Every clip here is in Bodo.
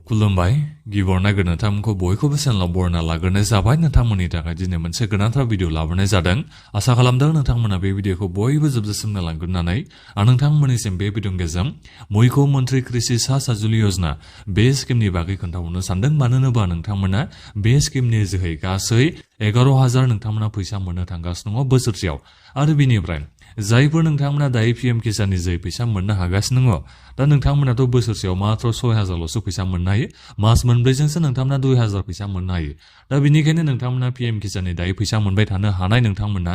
खुलुमबाय गिबियाव नागिरनो नोंथांमोनखौ बयखौबो चेनेलाव बरायना लाग्रोनाय जाबाय नोंथांमोननि थाखाय दिनै मोनसे गोनांथार भिडिअ लाबोनाय जादों आसा खालामदों नोंथांमोना बे भिडिअखौ बयबो जोबजासिम नायलांगोन आं नोंथांमोननिसिम बे भिडिअनि गेजेरजों मुख्य मन्त्रि कृषि साहाय्य योजना बे स्किमनि बागै खोन्थाहरनो सानदों मानो होनोबा नोंथांमोना बे स्किमनि जोहै गासै 11,000 नोंथांमोना फैसा मोननो थांगासिनो दङ बोसोरसेयाव आरो बिनिफ्राय जायफोर नोंथांमोना दायो पीएम किसाननि जोहै फैसा मोननो हागासिनो दङ दा नोंथांमोनाथ' बोसोरसेयाव मात्र 6,000ल'सो फैसा मोननो हायो मास मोनब्रैजोंसो नोंथांमोना 2,000 फैसा मोननो हायो दा बिनिखायनो नोंथांमोना पीएम किसाननि दायो फैसा मोनबाय थानो हानाय नोंथांमोना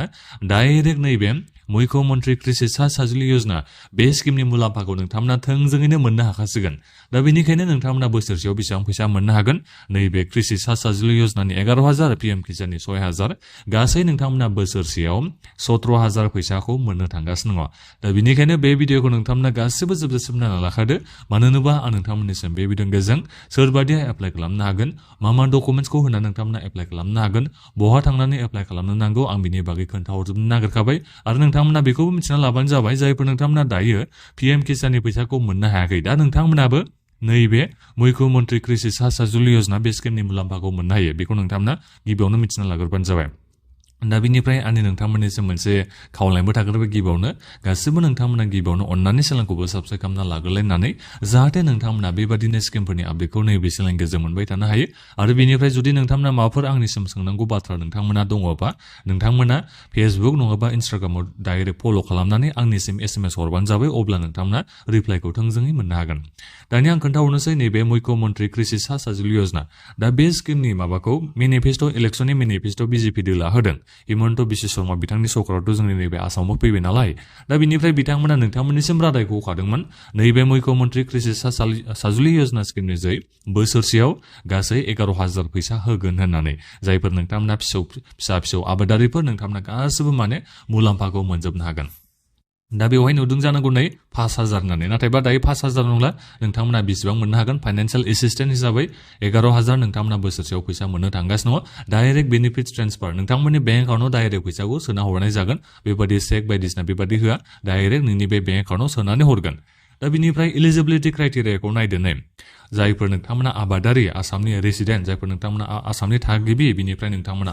डाइरेक्ट नैबे मुख्य मन्त्रि कृषि साहाय्य योजना बे स्किमनि मुलाम्फाखौ नोंथांमोना थोंजोङैनो मोननो हाखासिगोन दा बिनिखायनो नोंथांमोना बोसोरसेयाव बेसेबां फैसा मोननो हागोन नैबे कृषि साहाय्य योजनानि 11,000 पीएम किसाननि 6,000 गासै नोंथांमोना बोसोरसेयाव 17,000 फैसाखौ मोननो थांगासिनो दङ दा बिनिखायनो बे भिडिअखौ नोंथांमोना गासिबो जोबजासिम नायना लाखादो मानो होनोबा आं नोंथांमोननिसिम बे भिडिअनि गेजेरजों सोरबादिया एप्लाइ खालामनो हागोन मा डकुमेन्ट्सखौ होनानै नोंथांमोना एप्लाइ खालामनो हागोन बहा थांनानै एप्लाइ खालामनो नांगौ आं बिनि बागै खोन्थाहरजोबनो नागिरखाबाय आरो नोंथांमोना बेखौबो मिथिना लाबानो जाबाय जायफोर नोंथांमोना दायो पीएम किसाननि फैसाखौ मोननो हायाखै दा नोंथांमोनाबो नैबे मुख्य मन्त्रि कृषि साहाय्य योजना बे स्किमनि मुलाम्फाखौ मोननो हायो बेखौ नोंथांमोना गिबियावनो मिथिना लाग्रोबानो जाबाय दा बिनिफ्राय आंनि नोंथांमोननिसिम मोनसे खावलायनोबो थाग्रोबाय गिबियावनो गासिबो नोंथांमोना गिबियावनो अन्नानै चेनेलखौबो साबस्क्राइब खालामना लाग्रोलायनानै जाहाथे नोंथांमोना बेबादिनो स्किमफोरनि आपडेटखौ नैबे चेनेलनि गेजेरजों मोनबाय थानो हायो आरो बेनिफ्राय जुदि नोंथांमोना माबाफोर आंनिसिम सोंनांगौ बाथ्रा नोंथांमोना दङबा नोंथांमोना फेसबुक नङाबा इन्स्टाग्रामाव डाइरेक्ट फल' खालामनानै आंनिसिम एसएमएस हरबानो जाबाय अब्ला नोंथांमोना रिप्लाइखौ थोंजोङै मोननो हागोन दानिया आं खोन्थाहरनोसै नैबे मुख्य मन्त्रि कृषि साहाय्य योजना दा बे स्किमनि माबाखौ मेनिफेस्ट' इलेक्सननि मेनिफेस्ट'आव बिजेपि दोला होदों हिमन्त बिश्व शर्मा बिथांनि सरकाराथ' जोंनि नैबे आसामाव फैबाय नालाय दा बिनिफ्राय बिथांमोना नोंथांमोननिसिम रादायखौ होखादोंमोन नैबे मुख्य मन्त्रि कृषि साहाय्य योजना स्किमनि जै बोसोरसेयाव गासै 11,000 फैसा होगोन होननानै जायफोर नोंथांमोना फिसा फिसौ आबादारिफोर नोंथांमोना गासिबो मुलाम्फाखौ मोनजोबनो हागोन दा बेवहाय नुदों जानांगौ नै 5,000 होननानै नाथायबा दायो 5,000 नंला नोंथांमोना बेसेबां मोननो हागोन फाइनान्सियेल एसिस्टेन्ट हिसाबै 11,000 नोंथांमोना बोसोरसेयाव फैसा मोननो थांगासिनो दङ डाइरेक्ट बेनिफिट ट्रेन्सफार नोंथांमोननि बेंक एकाउन्टआव डाइरेक्ट फैसाखौ सोना हरनाय जागोन बेबादि चेक बायदिसिना बेबादि होआ डाइरेक्ट नोंनि बे बेंक एकाउन्टआव सोनानै हरगोन दा बिनिफ्राय इलिजिबिलिटि क्राइटेरियाखौ नायदो नै जायफोर नोंथांमोना आबादारि आसामनि रेसिडेन्ट जायफोर नोंथांमोना आसामनि थागिबि बिनिफ्राय नोंथांमोना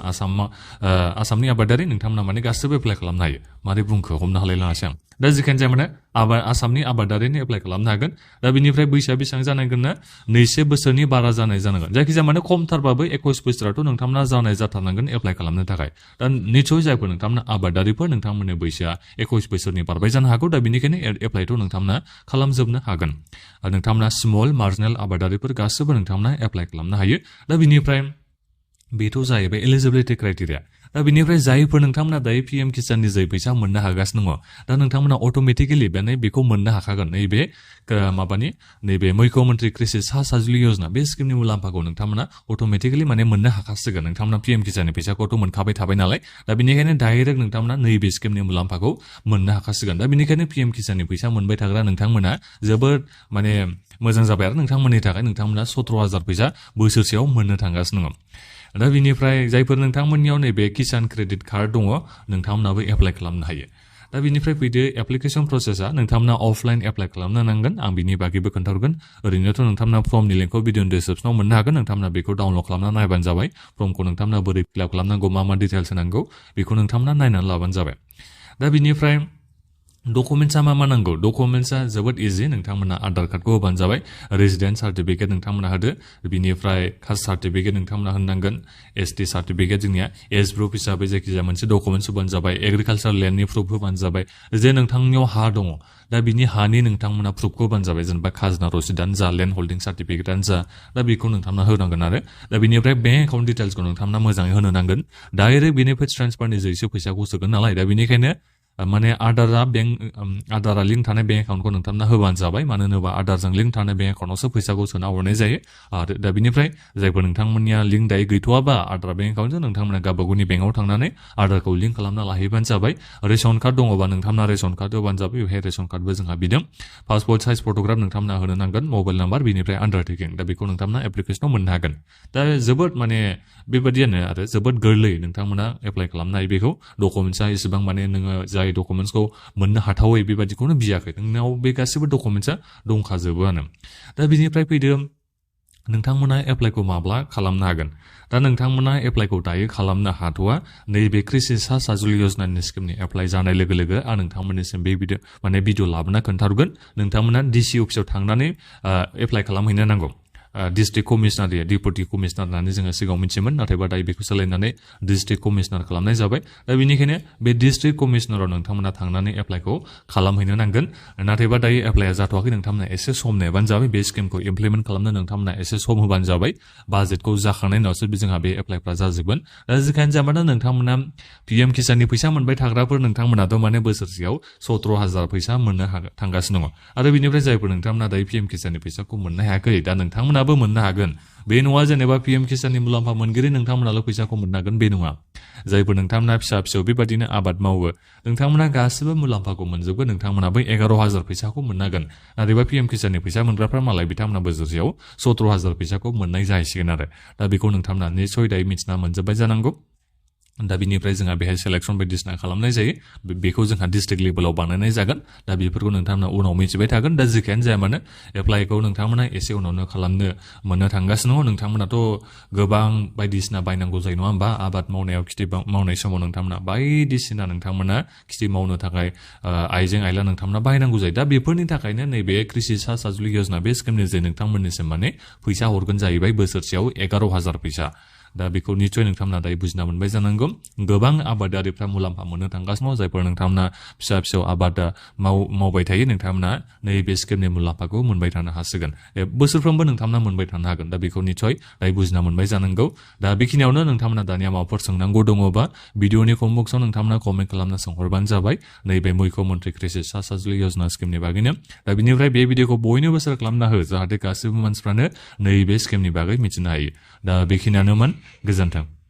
आसामनि आबादारि नोंथांमोना गासिबो एप्लाइ खालामनो हायो मारै बुंखो हमनो हालायलाङासै आं दा जिखियानो जाया आसामनि आबादारिनि एप्लाइ खालामनो हागोन दा बिनिफ्राय बैसोआ बेसेबां जानांगोन ना 2 बोसोरनि बारा जानाय जानांगोन जायखिजाया खमथारबाबो 21 बोसोराथ' नोंथांमोना जानाय जाथारनांगोन एप्लाइ खालामनो थाखाय दा निस्सय जायफोर नोंथांमोना आबादारिफोर नोंथांमोननि बैसोआ 21 बोसोरनि बारबाय जानो हागौ दा बिनिखायनो एप्लाइथ' नोंथांमोना खालामजोबनो हागोन आरो नोंथांमोना स्मल मार्जिनेल आबादारिफोर गासिबो नोंथांमोना एप्लाइ खालामनो हायो दा बिनिफ्राय बेथ' जाहैबाय एलिजिबिलिटि क्राइटेरिया दा बिनिफ्राय जायफोर नोंथांमोना दायो पीएम किसाननि जै फैसा मोननो हागासिनो दङ दा नोंथांमोना अट'मेटिकेलि बेखौ मोननो हाखागोन नैबे मुख्य मन्त्रि कृषि साहाय्य योजना बे स्किमनि मुलाम्फाखौ नोंथांमोना अट'मेटिकेलि मोननो हाखासिगोन नोंथांमोना पीएम किसाननि फैसाखौथ' मोनखाबाय थाबाय नालाय दा बिनिखायनो डाइरेक्ट नोंथांमोना नैबे स्किमनि मुलाम्फाखौ मोननो हाखासिगोन दा बिनिखायनो पीएम किसाननि फैसा मोनबाय थाग्रा नोंथांमोना जोबोद मोजां जाबाय आरो नोंथांमोननि थाखाय नोंथांमोना 17,000 फैसा बोसोरसेयाव मोननो थांगासिनो दङ दा बिनिफ्राय जायफोर नोंथांमोननियाव नैबे किसान क्रेडिट कार्ड दङ नोंथांमोनाबो एप्लाइ खालामनो हायो दा बिनिफ्राय फैदो एप्लिकेसन प्रसेसा नोंथांमोना अफलाइन एप्लाइ खालामनो नांगोन आं बिनि बागैबो खोन्थाहरगोन ओरैनोथ' नोंथांमोना फर्मनि लिंकखौ भिडिअ डिसक्रिप्सनाव मोननो हागोन नोंथांमोना बेखौ डाउनलड खालामना नायबानो जाबाय फर्मखौ नोंथांमोना बोरै फिलआप खालामनांगौ मा डिटेल्स होनांगौ बेखौ नोंथांमोना नायनानै लाबानो जाबाय दा बिनिफ्राय डकुमेन्ट्सा मा नांगौ डकुमेन्ट्सा जोबोद इजि नोंथांमोना आधार कार्डखौ होबानो जाबाय रेजिडेन्ट सार्टिफिकेट नोंथांमोना होदो बिनिफ्राय कास्ट सार्टिफिकेट नोंथांमोना होनांगोन एसटि सार्टिफिकेट जोंनिया एज प्रुफ हिसाबै जायखिजाया मोनसे डकुमेन्ट्स होबानो जाबाय एग्रिकालचार लेन्डनि प्रुफ होबानो जाबाय जे नोंथांनियाव हा दङ दा बिनि हानि नोंथांमोना प्रुफखौ होबानो जाबाय जेनेबा खाजोना रसिदानो जा लेन्ड हल्डिं सार्टिफिकेटानो जा दा बेखौ नोंथांमोना होनांगोन आरो दा बिनिफ्राय बेंक एकाउन्ट डिटेल्सखौ नोंथांमोना मोजाङै होनो नांगोन डाइरेक्ट बेनिफिट ट्रेन्सफारनि जैसो फैसाखौ सोगोन नालाय दा बिनिखायनो आधारा लिंक थानाय बेंक एकाउन्टखौ नोंथांमोना होबानो जाबाय मानो होनोबा आधारजों लिंक थानाय बेंक एकाउन्टआवसो फैसाखौ सोना हरनाय जायो आरो दा बिनिफ्राय जायफोर नोंथांमोननिया लिंक दायो गैथ'वाबा आधार बेंक एकाउन्टजों नोंथांमोना गावबागावनि बेंकआव थांनानै आधारखौ लिंक खालामना लाहैबानो जाबाय रेशन कार्ड दङबा नोंथांमोना रेशन कार्ड होबानो जाबाय बेवहाय रेशन कार्डबो जोंहा बिदों पासपर्ट साइज फट'ग्राफ नोंथांमोना होनो नांगोन मबाइल नाम्बार बिनिफ्राय आन्डारटेकिं दा बेखौ नोंथांमोना एप्लिकेसनाव मोननो हागोन दा जोबोद बेबादियानो आरो जोबोद गोरलै नोंथांमोना एप्लाइ खालामनो हायो बेखौ डकुमेन्ट्सा एसेबां नोङो जाय डकुमेन्ट्सखौ मोननो हाथावै बेबादिखौनो बियाखै नोंनाव बे गासिबो डकुमेन्ट्सा दंखाजोबोआनो दा बिनिफ्राय फैदो नोंथांमोना एप्लाइखौ माब्ला खालामनो हागोन दा नोंथांमोना एप्लाइखौ दायो खालामनो हाथ'वा नैबे कृषि सा साजुलि योजनानि स्किमनि एप्लाइ जानाय लोगो लोगो आं नोंथांमोननिसिम बे भिडिअ लाबोना खोन्थाहरगोन नोंथांमोना डिसि अफिसाव थांनानै एप्लाइ खालामहैनो नांगौ डिस्ट्रिक्ट कमिशनार डिपुटि कमिशनार होननानै जोङो सिगाङाव मिथियोमोन नाथायबा दायो बेखौ सोलायनानै डिस्ट्रिक्ट कमिशनार खालामनाय जाबाय दा बेनिखायनो बे डिस्ट्रिक्ट कमिशनाराव नोंथांमोना थांनानै एप्लाइखौ खालामहैनो नांगोन नाथायबा दायो एप्लाइआ जाथ'वाखै नोंथांमोना एसे सम नेबानो जाबाय बे स्किमखौ इमप्लिमेन्ट खालामनो नोंथांमोना एसे सम होबानो जाबाय बाजेटखौ जाखांनायनि उनावसो जोंहा बे एप्लाइफ्रा जाजोबगोन दा जिखायानो जाबानो नोंथांमोना पिएम किसाननि फैसा मोनबाय थाग्राफोर नोंथांमोनाथ' माने बोसोरसेयाव 17,000 फैसा मोननो थांगासिनो दङ आरो बिनिफ्राय जायफोर नोंथांमोना दायो पिएम किसाननि फैसाखौ मोननो हायाखै दा नोंथांमोनाबो मोननो हागोन बे नङा जेनेबा पिएम किसाननि मुलाम्फा मोनगिरि नोंथांमोनाल' फैसाखौ मोननो हागोन बे नङा जायफोर नोंथांमोना फिसा फिसौ बेबादिनो आबाद मावो नोंथांमोना गासिबो मुलाम्फाखौ मोनजोबगोन नोंथांमोना बै 11,000 फैसाखौ मोननो हागोन नाथायबा पिएम किसाननि फैसा मोनग्राफ्रा मालाय बिथांमोना बोसोरसेयाव 17,000 फैसाखौ मोननाय जाहैसिगोन आरो दा बेखौ नोंथांमोना निसय दायो मिथिना मोनजोब्बाय जानांगौ दा बिनिफ्राय जोंहा बेहाय सेलेक्सन बायदिसिना खालामनाय जायो बेखौ जोंहा डिस्ट्रिक्ट लेभेलाव बानायनाय जागोन दा बेफोरखौ नोंथांमोना उनाव मिथिबाय थागोन दा जेखियानो जाया मानो एप्लाइखौ नोंथांमोना एसे उनावनो खालामनो मोननो थांगासिनो दङ नोंथांमोनाथ' गोबां बायदिसिना बायनांगौ जायो नङा होमबा आबाद मावनायाव खेथि मावनाय समाव नोंथांमोना बायदिसिना नोंथांमोना खेथि मावनो थाखाय आइजें आइला नोंथांमोना बायनांगौ जायो दा बेफोरनि थाखायनो नैबे कृषि सा साजुलि योजना बे स्किमनि जे नोंथांमोननिसिम माने फैसा हरगोन जाहैबाय बोसोरसेयाव 11,000 फैसा दा बेखौ निसय नोंथांमोना दायो बुजिना मोनबाय जानांगौ गोबां आबादारिफ्रा मुलाम्फा मोननो थांगासिनो दं जायफोर नोंथांमोना फिसा फिसौ आबाद मावबाय थायो नोंथांमोना नैबे स्किमनि मुलाम्फाखौ मोनबाय थानो हासिगोन बोसोरफ्रोमबो नोंथांमोना मोनबाय थानो हागोन दा बेखौ निसय दायो बुजिना मोनबाय जानांगौ दा बेखिनियावनो नोंथांमोना दानिया माबाफोर सोंनांगौ दङबा भिडिअनि कमेन्ट बक्सआव नोंथांमोना कमेन्ट खालामना सोंहरबानो जाबाय नैबे मुख्यमन्त्रि कृषि सा साजुलि योजना स्किमनि बागैनो दा बिनिफ्राय बे भिडिअखौ बयनोबो शेयार खालामना हो जाहाथे गासैबो मानसिफ्रानो नैबे स्किमनि बागै मिथिनो हायो दा बेखिनियानोमोन गोजोन्थों